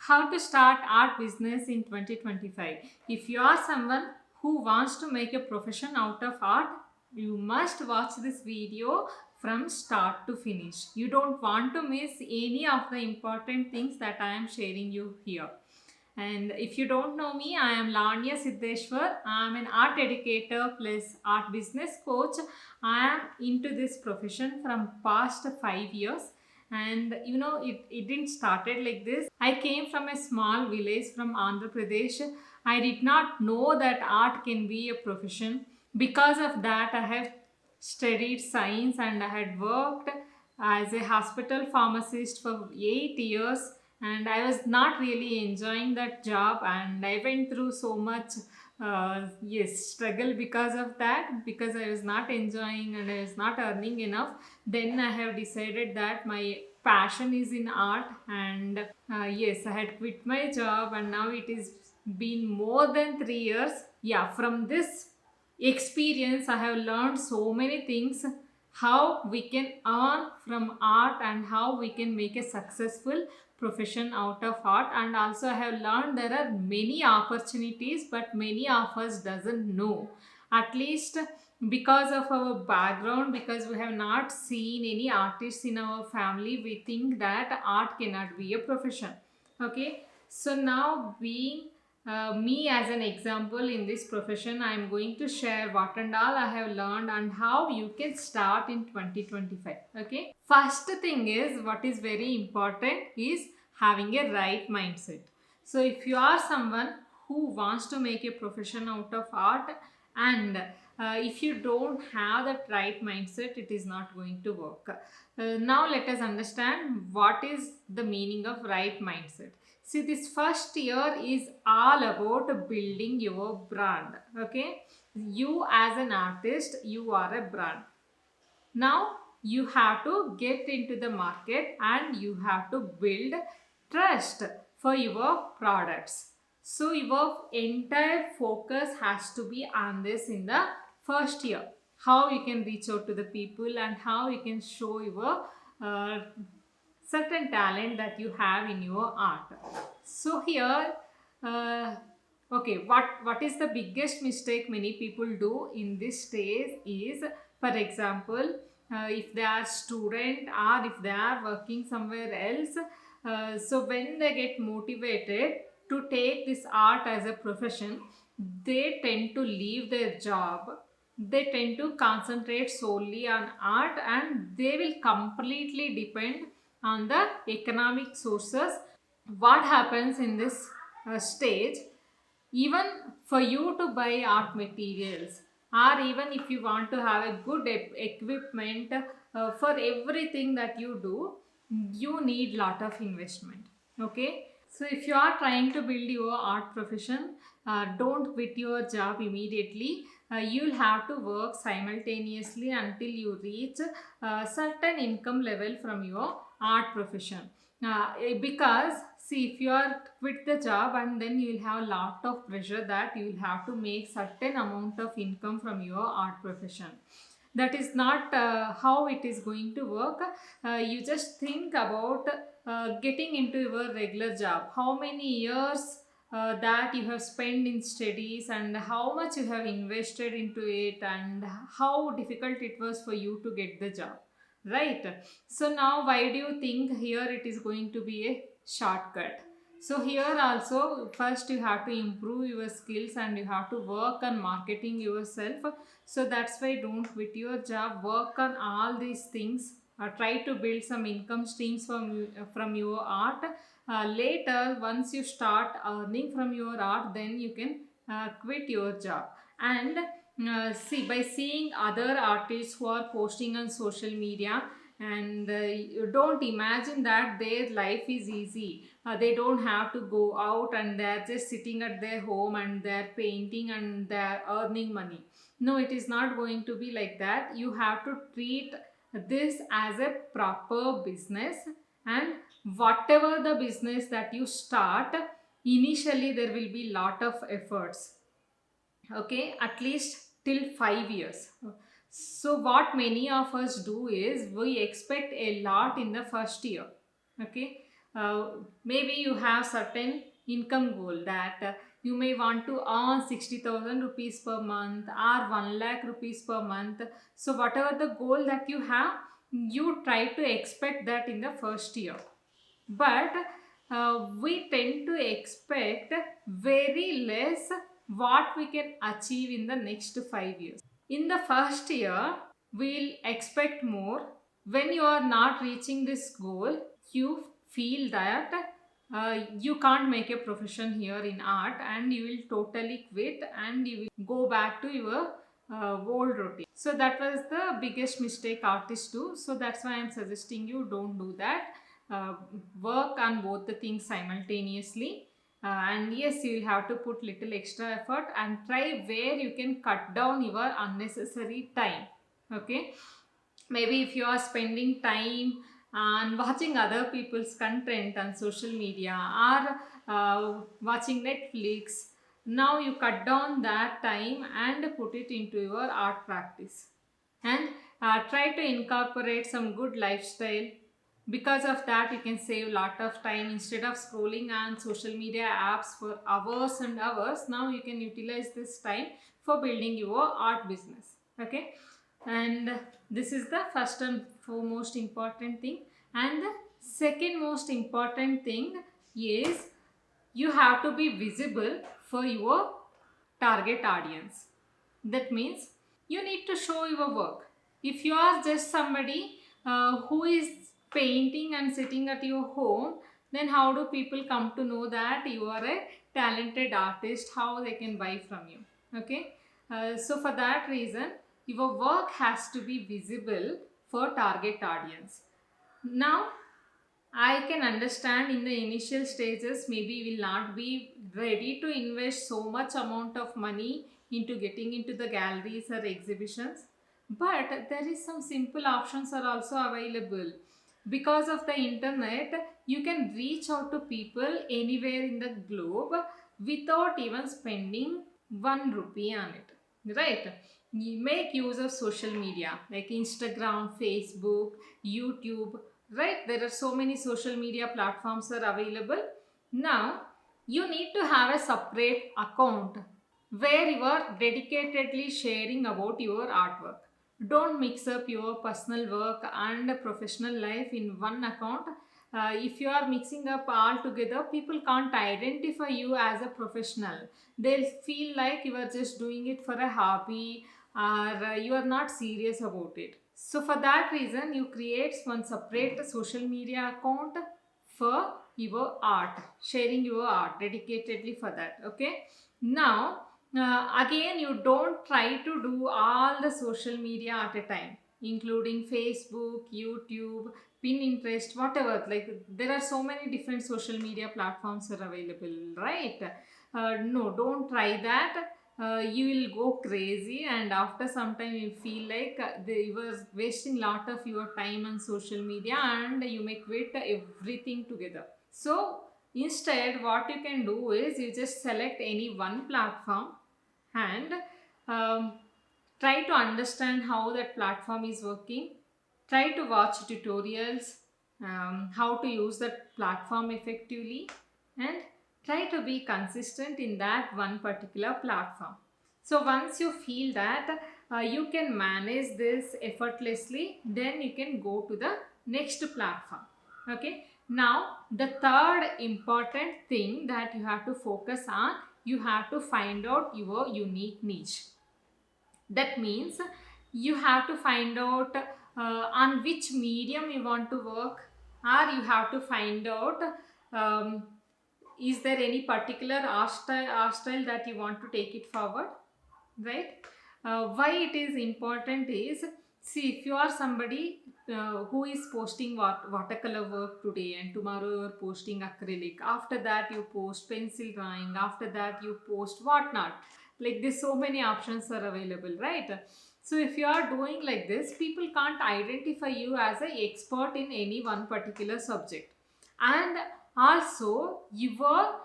How to start art business in 2025. If you are someone who wants to make a profession out of art, you must watch this video from start to finish. You don't want to miss any of the important things that I am sharing you here. And if you don't know me, I am Lanya Siddeshwar. I am an art educator plus art business coach. I am into this profession from past 5 years. And it didn't started like this. I came from a small village from Andhra Pradesh. I did not know that art can be a profession. Because of that, I have studied science and I had worked as a hospital pharmacist for 8 years, and I was not really enjoying that job, and I went through so much struggle because of that, because I was not enjoying and I was not earning enough. Then I have decided that my passion is in art, and I had quit my job, and now it is been more than 3 years. Yeah, from this experience I have learned so many things, how we can earn from art and how we can make a successful profession out of art. And also I have learned there are many opportunities, but many of us doesn't know, at least because of our background, because we have not seen any artists in our family. We think that art cannot be a profession. Okay, so now being me as an example in this profession, I am going to share what and all I have learned and how you can start in 2025. Okay, first thing is, what is very important is having a right mindset. So if you are someone who wants to make a profession out of art, and if you don't have that right mindset, it is not going to work. Now let us understand what is the meaning of right mindset. See, this first year is all about building your brand. Okay, you as an artist, you are a brand. Now you have to get into the market and you have to build trust for your products. So your entire focus has to be on this in the first year. How you can reach out to the people and how you can show your uh, certain talent that you have in your art. So here, uh, okay, what is the biggest mistake many people do in this stage is, for example, if they are student or if they are working somewhere else, so when they get motivated to take this art as a profession, they tend to leave their job. They tend to concentrate solely on art, and they will completely depend on the economic sources. What happens in this stage, even for you to buy art materials, or even if you want to have a good equipment for everything that you do, you need lot of investment. Okay, so if you are trying to build your art profession, don't quit your job immediately. You'll have to work simultaneously until you reach a certain income level from your art profession. Because see, if you are quit the job, and then you will have a lot of pressure that you will have to make certain amount of income from your art profession. That is not how it is going to work. You just think about getting into your regular job. How many years that you have spent in studies, and how much you have invested into it, and how difficult it was for you to get the job, right? So now why do you think here it is going to be a shortcut? So here also, first you have to improve your skills and you have to work on marketing yourself. So that's why don't quit your job, work on all these things. Try to build some income streams from your art. Later, once you start earning from your art, then you can quit your job. And see, by seeing other artists who are posting on social media, and you don't imagine that their life is easy. They don't have to go out, and they're just sitting at their home and they're painting and they're earning money. No, it is not going to be like that. You have to treat this as a proper business, and whatever the business that you start, initially there will be lot of efforts. Okay, at least till 5 years. So what many of us do is we expect a lot in the first year. Okay, maybe you have certain income goal that you may want to earn 60,000 rupees per month or 1 lakh rupees per month. So whatever the goal that you have, you try to expect that in the first year. But we tend to expect very less what we can achieve in the next 5 years. In the first year, we'll expect more. When you are not reaching this goal, you feel that you can't make a profession here in art, and you will totally quit and you will go back to your old routine. So that was the biggest mistake artists do. So that's why I'm suggesting you don't do that. Work on both the things simultaneously. And yes, you will have to put little extra effort and try where you can cut down your unnecessary time. Okay, maybe if you are spending time on watching other people's content on social media or watching Netflix, now you cut down that time and put it into your art practice, and try to incorporate some good lifestyle. Because of that, you can save a lot of time. Instead of scrolling on social media apps for hours and hours, now you can utilize this time for building your art business. Okay, and this is the first and foremost important thing. And the second most important thing is you have to be visible for your target audience. That means you need to show your work. If you are just somebody who is painting and sitting at your home, then how do people come to know that you are a talented artist? How they can buy from you? Okay, so for that reason, your work has to be visible for target audience. Now, I can understand in the initial stages, maybe will not be ready to invest so much amount of money into getting into the galleries or exhibitions. But there is some simple options are also available. Because of the internet, you can reach out to people anywhere in the globe without even spending 1 rupee on it. Right? You make use of social media like Instagram, Facebook, YouTube. Right, there are so many social media platforms are available. Now you need to have a separate account where you are dedicatedly sharing about your artwork. Don't mix up your personal work and professional life in one account. If you are mixing up all together, people can't identify you as a professional. They'll feel like you are just doing it for a hobby, or you are not serious about it. So for that reason, you create one separate social media account for your art, sharing your art dedicatedly for that. Okay, now again, you don't try to do all the social media at a time, including Facebook, YouTube, Pinterest, whatever. Like there are so many different social media platforms are available, right? No, don't try that. You will go crazy, and after some time you feel like you were wasting lot of your time on social media, and you may quit everything together. So instead, what you can do is you just select any one platform and um, try to understand how that platform is working. Try to watch tutorials, how to use that platform effectively, and try to be consistent in that one particular platform. So once you feel that you can manage this effortlessly, then you can go to the next platform. Okay, now the third important thing that you have to focus on, you have to find out your unique niche. That means you have to find out on which medium you want to work, or you have to find out um, is there any particular art style that you want to take it forward, right? Why it is important is, see, if you are somebody who is posting watercolor work today, and tomorrow you are posting acrylic, after that you post pencil drawing, after that you post whatnot, like this, so many options are available, right? So if you are doing like this, people can't identify you as an expert in any one particular subject, and also you are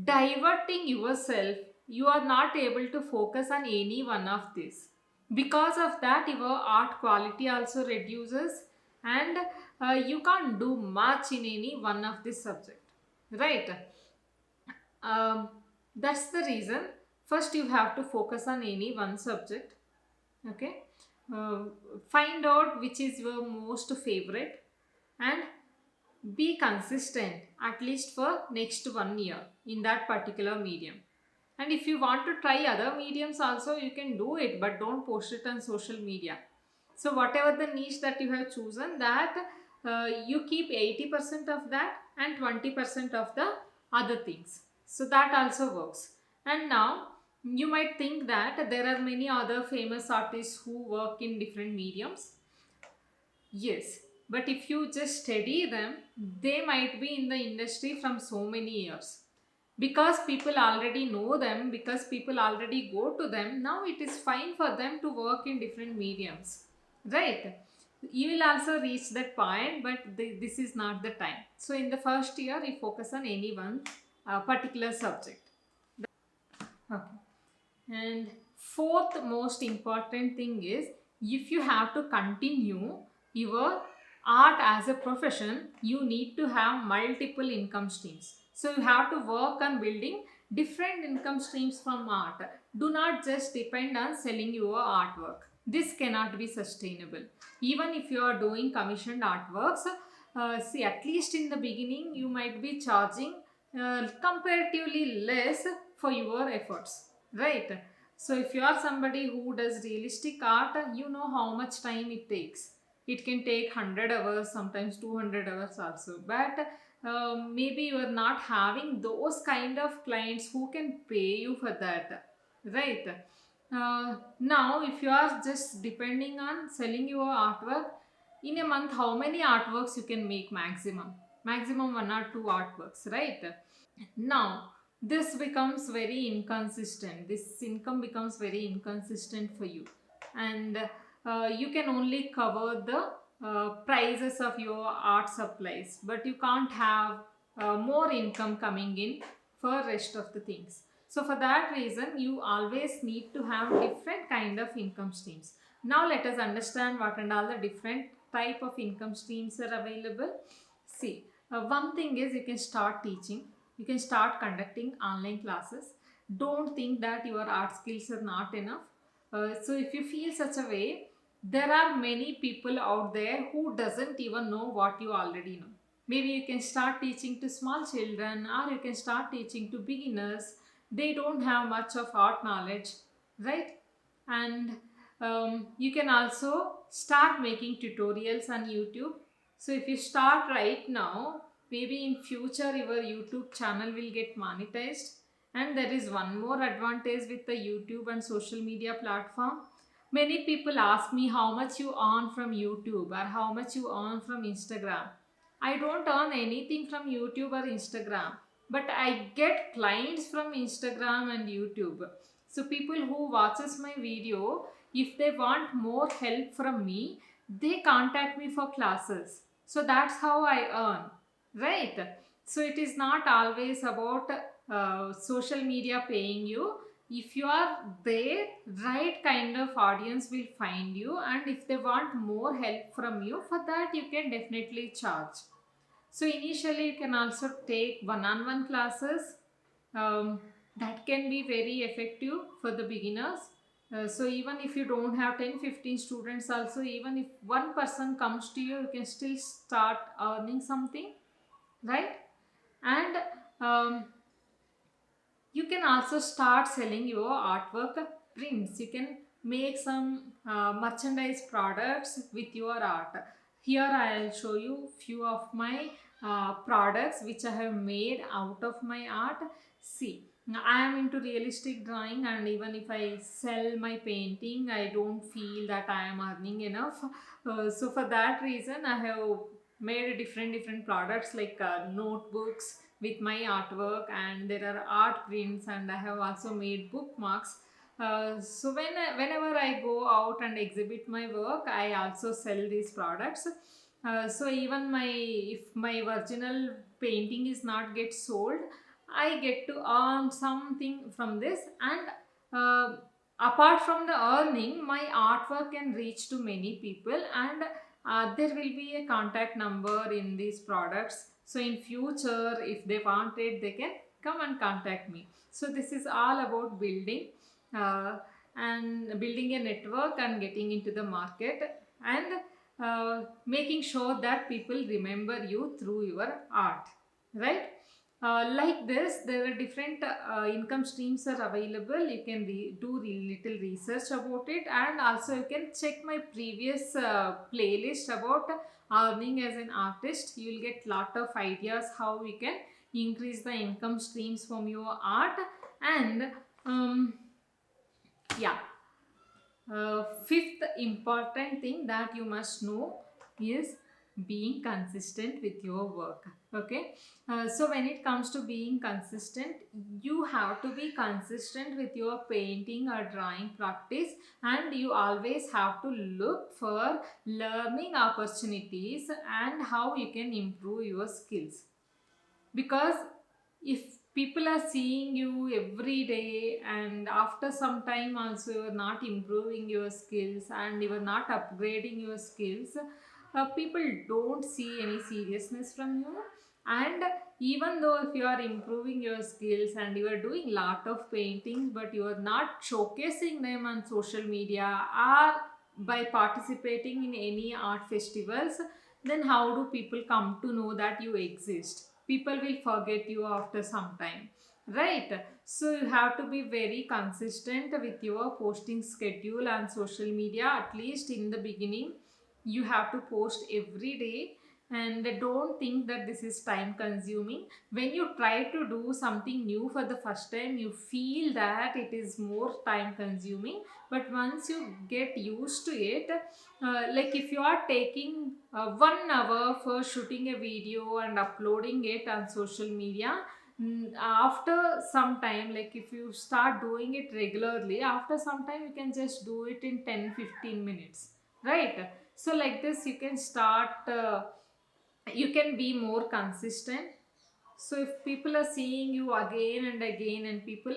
diverting yourself. You are not able to focus on any one of this. Because of that, your art quality also reduces, and you can't do much in any one of this subject, right? um, that's the reason first you have to focus on any one subject. Okay. uh, find out which is your most favorite and be consistent at least for next 1 year in that particular medium. And if you want to try other mediums also, you can do it, but don't post it on social media. So whatever the niche that you have chosen, that you keep 80% of that and 20% of the other things. So that also works. And now you might think that there are many other famous artists who work in different mediums. Yes, but if you just study them, they might be in the industry from so many years. Because people already know them, because people already go to them, now it is fine for them to work in different mediums. Right? You will also reach that point, but this is not the time. So, in the first year, you focus on any one particular subject. Okay. And fourth most important thing is, if you have to continue your art as a profession, you need to have multiple income streams. So you have to work on building different income streams from art. Do not just depend on selling your artwork. This cannot be sustainable. Even if you are doing commissioned artworks, see, at least in the beginning, you might be charging comparatively less for your efforts, right? So if you are somebody who does realistic art, you know how much time it takes. It can take 100 hours, sometimes 200 hours also. But maybe you are not having those kind of clients who can pay you for that, right? Now, if you are just depending on selling your artwork, in a month, how many artworks you can make maximum? Maximum one or two artworks, right? Now, this becomes very inconsistent. This income becomes very inconsistent for you, and you can only cover the prices of your art supplies, but you can't have more income coming in for rest of the things. So for that reason, you always need to have different kind of income streams. Now let us understand what and all the different type of income streams are available. See, one thing is you can start teaching, you can start conducting online classes. Don't think that your art skills are not enough. So if you feel such a way, there are many people out there who doesn't even know what you already know. Maybe you can start teaching to small children, or you can start teaching to beginners. They don't have much of art knowledge, right? And you can also start making tutorials on YouTube. So if you start right now, maybe in future your YouTube channel will get monetized. And there is one more advantage with the YouTube and social media platform. Many people ask me how much you earn from YouTube or how much you earn from Instagram. I don't earn anything from YouTube or Instagram, but I get clients from Instagram and YouTube. So people who watches my video, if they want more help from me, they contact me for classes. So that's how I earn, right? So it is not always about social media paying you. If you are there, right kind of audience will find you, and if they want more help from you, for that you can definitely charge. So initially you can also take one-on-one classes. That can be very effective for the beginners. So even if you don't have 10-15 students also, even if one person comes to you, you can still start earning something, right? And you can also start selling your artwork prints. You can make some merchandise products with your art. Here I'll show you few of my products which I have made out of my art. See, I am into realistic drawing, and even if I sell my painting, I don't feel that I am earning enough. So for that reason, I have made different products like notebooks with my artwork, and there are art prints, and I have also made bookmarks. So whenever I go out and exhibit my work, I also sell these products. So even my if my original painting is not get sold, I get to earn something from this. And apart from the earning, my artwork can reach to many people, and there will be a contact number in these products. So in future, if they want it, they can come and contact me. So this is all about building uh, and building a network and getting into the market, and making sure that people remember you through your art, right? Like this, there are different income streams are available. You can do little research about it, and also you can check my previous playlist about earning as an artist. You will get lot of ideas how you can increase the income streams from your art. And um, yeah, fifth important thing that you must know is being consistent with your work. Okay, so when it comes to being consistent, you have to be consistent with your painting or drawing practice, and you always have to look for learning opportunities and how you can improve your skills. Because if people are seeing you every day and after some time also you are not improving your skills and you are not upgrading your skills, people don't see any seriousness from you. And even though if you are improving your skills and you are doing lot of paintings but you are not showcasing them on social media or by participating in any art festivals, then how do people come to know that you exist? People will forget you after some time, right? So you have to be very consistent with your posting schedule on social media. At least in the beginning, you have to post every day, and don't think that this is time consuming. When you try to do something new for the first time, you feel that it is more time consuming, but once you get used to it, like if you are taking 1 hour for shooting a video and uploading it on social media, after some time, like if you start doing it regularly, after some time you can just do it in 10-15 minutes, right? So like this you can start, you can be more consistent. So if people are seeing you again and again, and people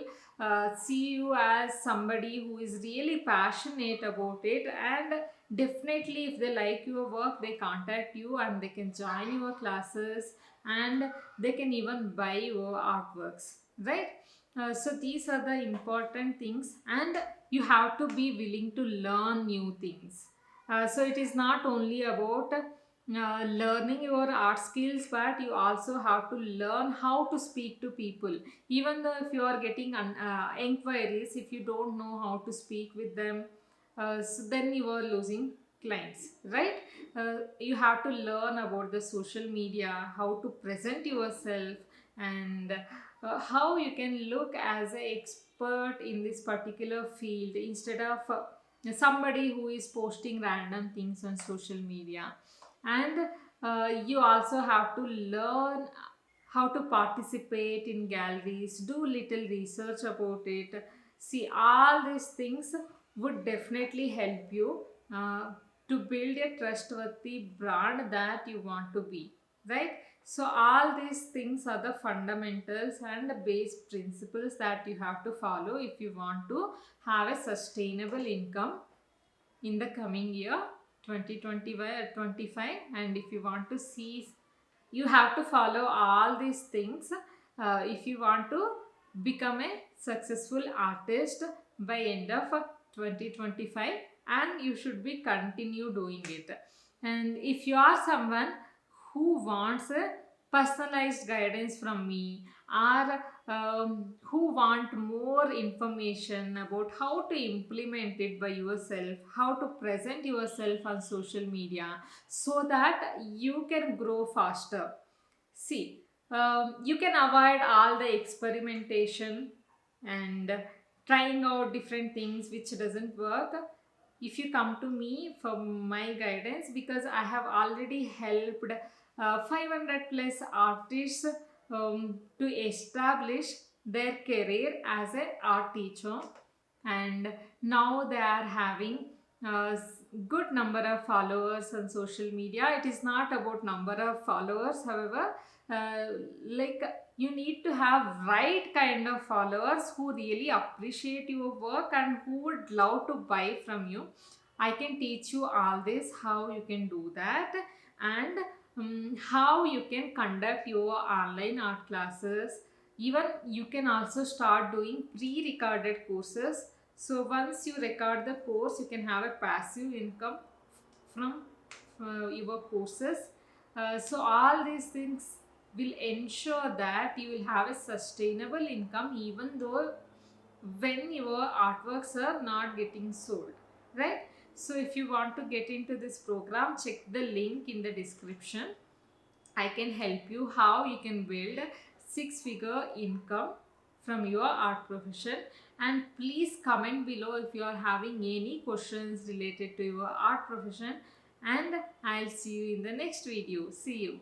see you as somebody who is really passionate about it, and definitely if they like your work, they contact you and they can join your classes, and they can even buy your artworks, right? So these are the important things, and you have to be willing to learn new things. So it is not only about learning your art skills, but you also have to learn how to speak to people. Even though if you are getting inquiries, if you don't know how to speak with them, so then you are losing clients, right? You have to learn about the social media, how to present yourself, and how you can look as an expert in this particular field instead of somebody who is posting random things on social media. And you also have to learn how to participate in galleries, do little research about it. See, all these things would definitely help you uh, to build a trustworthy brand that you want to be, right? So all these things are the fundamentals and the base principles that you have to follow if you want to have a sustainable income in the coming year 2025. And if you want to see, you have to follow all these things if you want to become a successful artist by end of 2025, and you should be continue doing it. And if you are someone who wants a personalized guidance from me, or who want more information about how to implement it by yourself, how to present yourself on social media so that you can grow faster. See, you can avoid all the experimentation and trying out different things which doesn't work if you come to me for my guidance, because I have already helped 500 plus artists to establish their career as an art teacher, and now they are having a good number of followers on social media. It is not about number of followers, however, uh, like you need to have right kind of followers who really appreciate your work and who would love to buy from you. I can teach you all this, how you can do that, and how you can conduct your online art classes. Even you can also start doing pre-recorded courses. So once you record the course, you can have a passive income from your courses. So all these things will ensure that you will have a sustainable income even though when your artworks are not getting sold, right? So if you want to get into this program, check the link in the description. I can help you how you can build 6-figure income from your art profession. And please comment below if you are having any questions related to your art profession, and I'll see you in the next video. See you.